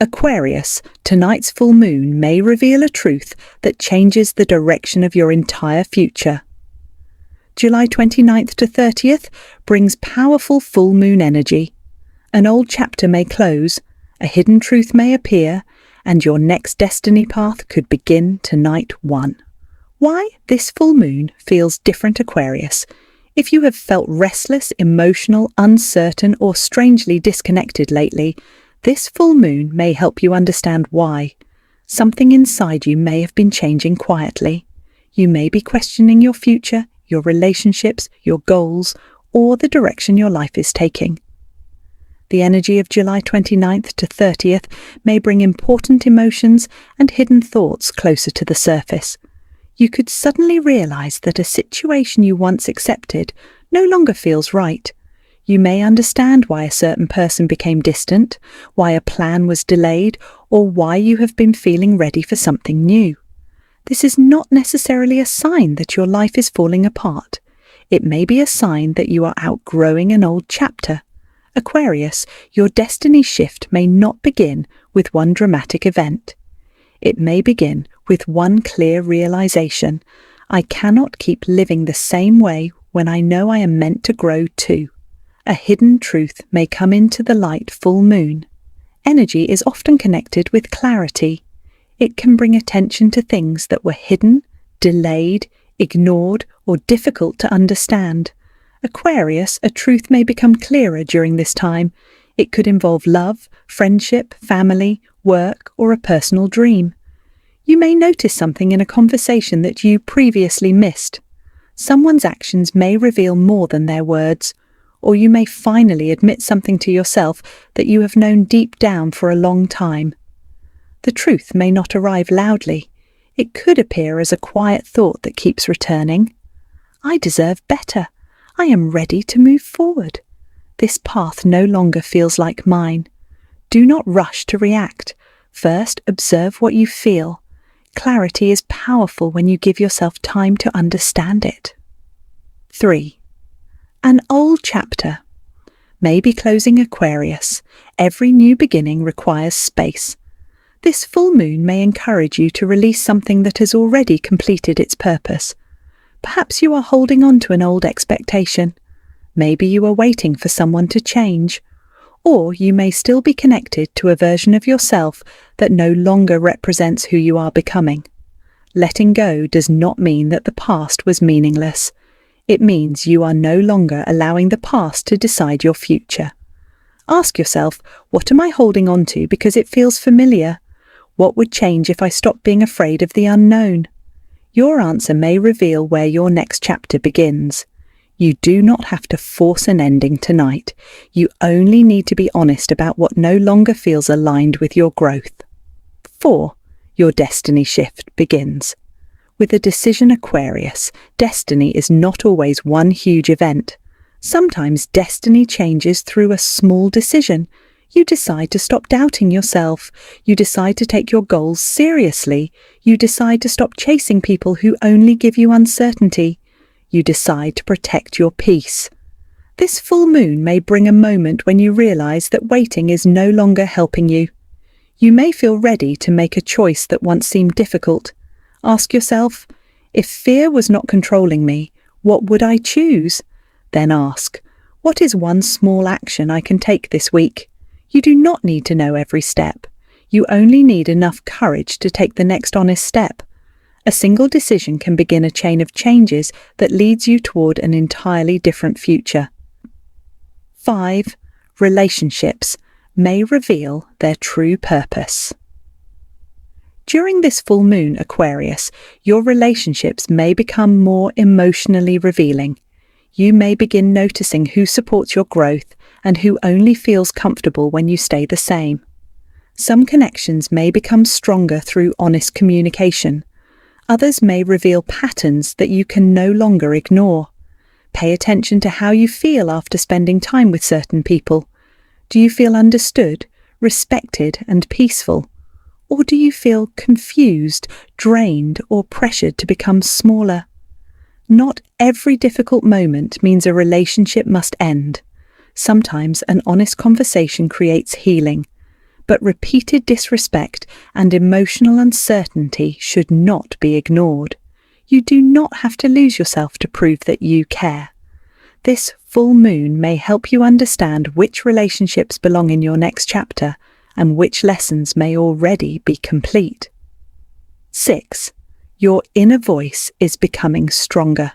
Aquarius, tonight's full moon may reveal a truth that changes the direction of your entire future. July 29th to 30th brings powerful full moon energy. An old chapter may close, a hidden truth may appear, and your next destiny path could begin tonight. Why this full moon feels different, Aquarius. If you have felt restless, emotional, uncertain, or strangely disconnected lately, this full moon may help you understand why. Something inside you may have been changing quietly. You may be questioning your future, your relationships, your goals, or the direction your life is taking. The energy of July 29th to 30th may bring important emotions and hidden thoughts closer to the surface. You could suddenly realize that a situation you once accepted no longer feels right. You may understand why a certain person became distant, why a plan was delayed, or why you have been feeling ready for something new. This is not necessarily a sign that your life is falling apart. It may be a sign that you are outgrowing an old chapter. Aquarius, your destiny shift may not begin with one dramatic event. It may begin with one clear realization: I cannot keep living the same way when I know I am meant to grow too. A hidden truth may come into the light full moon. Energy is often connected with clarity. It can bring attention to things that were hidden, delayed, ignored, or difficult to understand. Aquarius, a truth may become clearer during this time. It could involve love, friendship, family, work, or a personal dream. You may notice something in a conversation that you previously missed. Someone's actions may reveal more than their words, or you may finally admit something to yourself that you have known deep down for a long time. The truth may not arrive loudly. It could appear as a quiet thought that keeps returning. I deserve better. I am ready to move forward. This path no longer feels like mine. Do not rush to react. First, observe what you feel. Clarity is powerful when you give yourself time to understand it. 3. An old chapter may be closing, Aquarius. Every new beginning requires space. This full moon may encourage you to release something that has already completed its purpose. Perhaps you are holding on to an old expectation. Maybe you are waiting for someone to change. Or you may still be connected to a version of yourself that no longer represents who you are becoming. Letting go does not mean that the past was meaningless. It means you are no longer allowing the past to decide your future. Ask yourself, what am I holding on to because it feels familiar? What would change if I stopped being afraid of the unknown? Your answer may reveal where your next chapter begins. You do not have to force an ending tonight. You only need to be honest about what no longer feels aligned with your growth. 4. Your destiny shift begins. With a decision, Aquarius, destiny is not always one huge event. Sometimes destiny changes through a small decision. You decide to stop doubting yourself. You decide to take your goals seriously. You decide to stop chasing people who only give you uncertainty. You decide to protect your peace. This full moon may bring a moment when you realize that waiting is no longer helping you. You may feel ready to make a choice that once seemed difficult. Ask yourself, if fear was not controlling me, what would I choose? Then ask, what is one small action I can take this week? You do not need to know every step. You only need enough courage to take the next honest step. A single decision can begin a chain of changes that leads you toward an entirely different future. 5. Relationships may reveal their true purpose. During this full moon, Aquarius, your relationships may become more emotionally revealing. You may begin noticing who supports your growth and who only feels comfortable when you stay the same. Some connections may become stronger through honest communication. Others may reveal patterns that you can no longer ignore. Pay attention to how you feel after spending time with certain people. Do you feel understood, respected, and peaceful? Or do you feel confused, drained, or pressured to become smaller? Not every difficult moment means a relationship must end. Sometimes an honest conversation creates healing. but repeated disrespect and emotional uncertainty should not be ignored. You do not have to lose yourself to prove that you care. This full moon may help you understand which relationships belong in your next chapter and which lessons may already be complete. 6. Your inner voice is becoming stronger.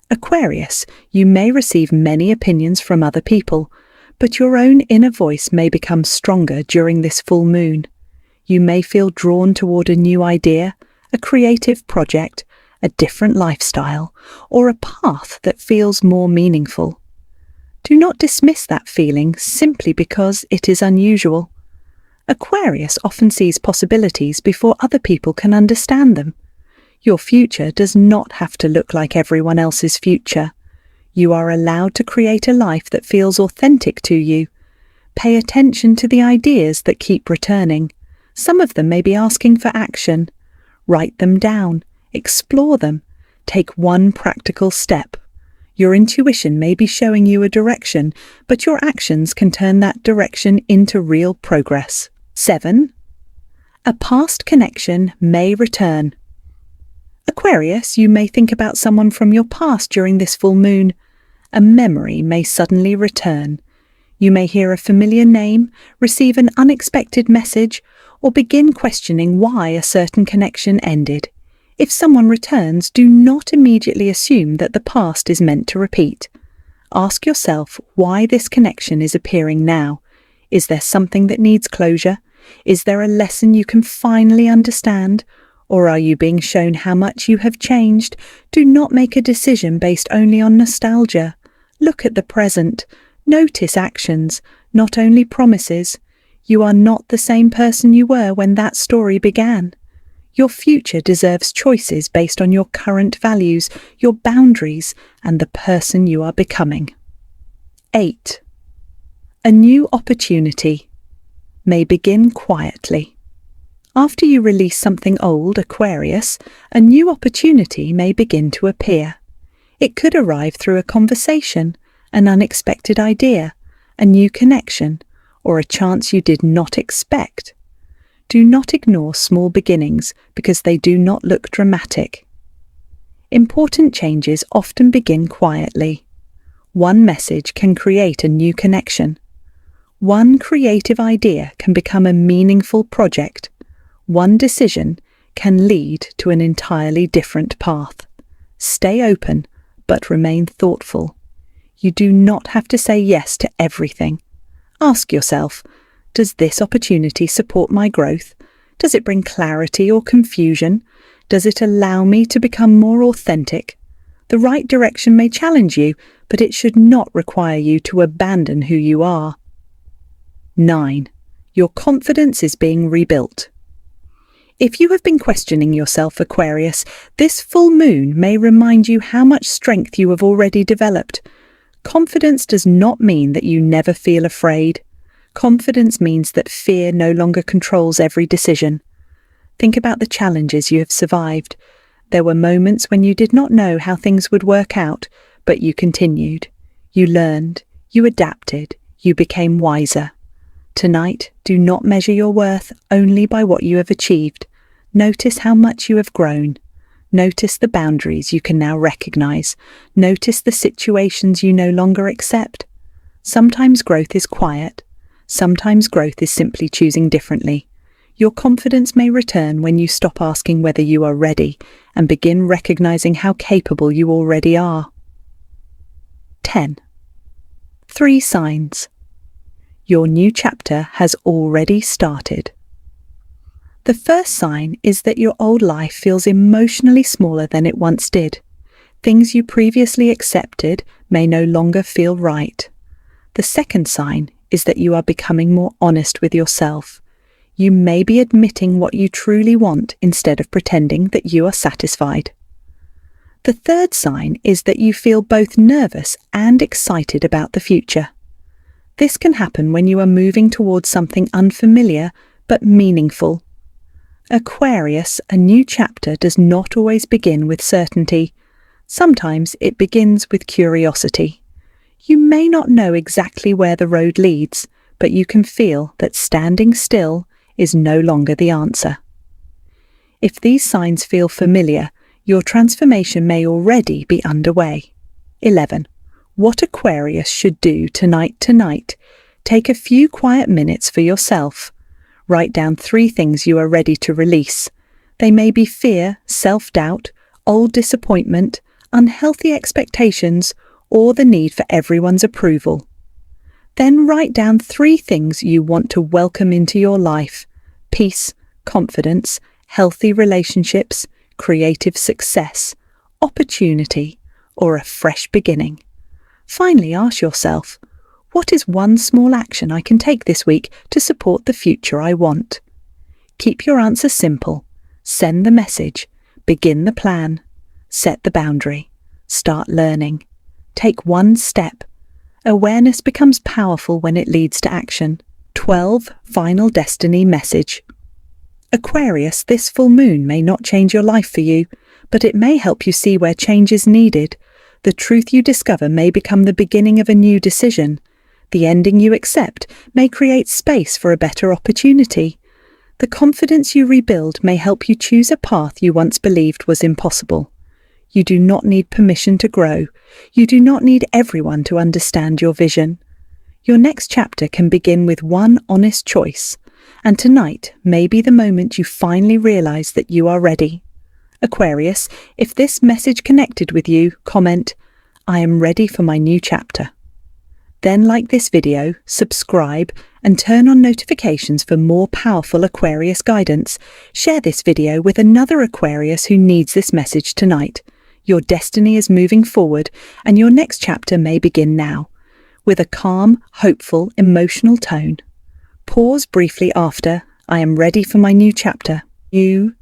Aquarius, you may receive many opinions from other people, but your own inner voice may become stronger during this full moon. You may feel drawn toward a new idea, a creative project, a different lifestyle, or a path that feels more meaningful. Do not dismiss that feeling simply because it is unusual. Aquarius often sees possibilities before other people can understand them. Your future does not have to look like everyone else's future. You are allowed to create a life that feels authentic to you. Pay attention to the ideas that keep returning. Some of them may be asking for action. Write them down. Explore them. Take one practical step. Your intuition may be showing you a direction, but your actions can turn that direction into real progress. 7. A past connection may return. Aquarius, you may think about someone from your past during this full moon. A memory may suddenly return. You may hear a familiar name, receive an unexpected message, or begin questioning why a certain connection ended. If someone returns, do not immediately assume that the past is meant to repeat. Ask yourself why this connection is appearing now. Is there something that needs closure? Is there a lesson you can finally understand? Or are you being shown how much you have changed? Do not make a decision based only on nostalgia. Look at the present. Notice actions, not only promises. You are not the same person you were when that story began. Your future deserves choices based on your current values, your boundaries, and the person you are becoming. 8. A new opportunity may begin quietly. After you release something old, Aquarius, a new opportunity may begin to appear. It could arrive through a conversation, an unexpected idea, a new connection, or a chance you did not expect. Do not ignore small beginnings because they do not look dramatic. Important changes often begin quietly. One message can create a new connection. One creative idea can become a meaningful project. One decision can lead to an entirely different path. Stay open, but remain thoughtful. You do not have to say yes to everything. Ask yourself, does this opportunity support my growth? Does it bring clarity or confusion? Does it allow me to become more authentic? The right direction may challenge you, but it should not require you to abandon who you are. 9. Your confidence is being rebuilt. If you have been questioning yourself, Aquarius, this full moon may remind you how much strength you have already developed. Confidence does not mean that you never feel afraid. Confidence means that fear no longer controls every decision. Think about the challenges you have survived. There were moments when you did not know how things would work out, but you continued. You learned, you adapted, you became wiser. Tonight, do not measure your worth only by what you have achieved. Notice how much you have grown. Notice the boundaries you can now recognize. Notice the situations you no longer accept. Sometimes growth is quiet. Sometimes growth is simply choosing differently. Your confidence may return when you stop asking whether you are ready and begin recognizing how capable you already are. 10. 3 signs. Your new chapter has already started. The first sign is that your old life feels emotionally smaller than it once did. Things you previously accepted may no longer feel right. The second sign is that you are becoming more honest with yourself. You may be admitting what you truly want instead of pretending that you are satisfied. The third sign is that you feel both nervous and excited about the future. This can happen when you are moving towards something unfamiliar but meaningful. Aquarius, a new chapter does not always begin with certainty. Sometimes it begins with curiosity. You may not know exactly where the road leads, but you can feel that standing still is no longer the answer. If these signs feel familiar, your transformation may already be underway. 11. What Aquarius should do tonight. Take a few quiet minutes for yourself. Write down 3 things you are ready to release. They may be fear, self-doubt, old disappointment, unhealthy expectations, or the need for everyone's approval. Then write down 3 things you want to welcome into your life: peace, confidence, healthy relationships, creative success, opportunity, or a fresh beginning. Finally, ask yourself, what is one small action I can take this week to support the future I want? Keep your answer simple. Send the message. Begin the plan. Set the boundary. Start learning. Take one step. Awareness becomes powerful when it leads to action. 12. Final destiny message. Aquarius, this full moon may not change your life for you, but it may help you see where change is needed. The truth you discover may become the beginning of a new decision. The ending you accept may create space for a better opportunity. The confidence you rebuild may help you choose a path you once believed was impossible. You do not need permission to grow. You do not need everyone to understand your vision. Your next chapter can begin with one honest choice, and tonight may be the moment you finally realize that you are ready. Aquarius, if this message connected with you, comment, "I am ready for my new chapter." Then like this video, subscribe, and turn on notifications for more powerful Aquarius guidance. Share this video with another Aquarius who needs this message tonight. Your destiny is moving forward, and your next chapter may begin now, with a calm, hopeful, emotional tone. Pause briefly after, "I am ready for my new chapter." New